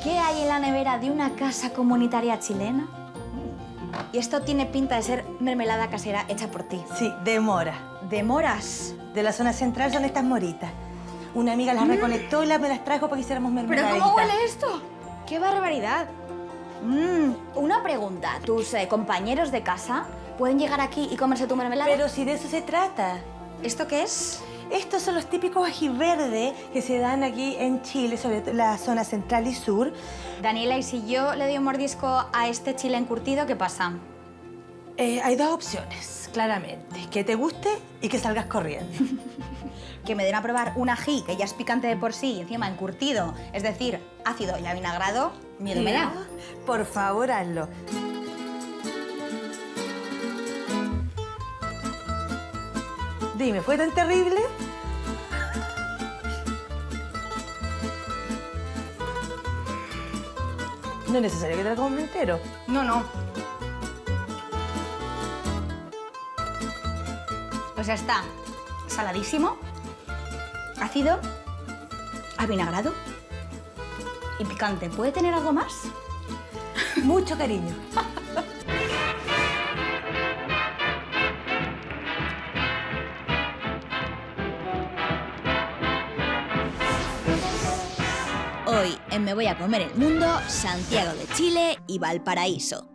¿Qué hay en la nevera de una casa comunitaria chilena? Y esto tiene pinta de ser mermelada casera hecha por ti. Sí, de mora. ¿De moras? De la zona central son estas moritas. Una amiga las recolectó y me las trajo para que hiciéramos ¿Pero mermeladita. cómo huele esto? ¡Qué barbaridad! Una pregunta. ¿Tus compañeros de casa pueden llegar aquí y comerse tu mermelada? Pero si de eso se trata. ¿Esto qué es? Estos son los típicos ají verdes que se dan aquí en Chile, sobre todo en la zona central y sur. Daniela, ¿y si yo le doy un mordisco a este chile encurtido, qué pasa? Hay dos opciones, claramente. Que te guste y que salgas corriendo. Que me den a probar un ají que ya es picante de por sí y encima encurtido, es decir, ácido y avinagrado, miedo me da. Por favor, hazlo. Dime, ¿fue tan terrible? No es necesario que te lo comas entero. No. Pues ya está. Saladísimo, ácido, avinagrado y picante. ¿Puede tener algo más? Mucho cariño. Hoy en Me Voy a Comer el Mundo, Santiago de Chile y Valparaíso.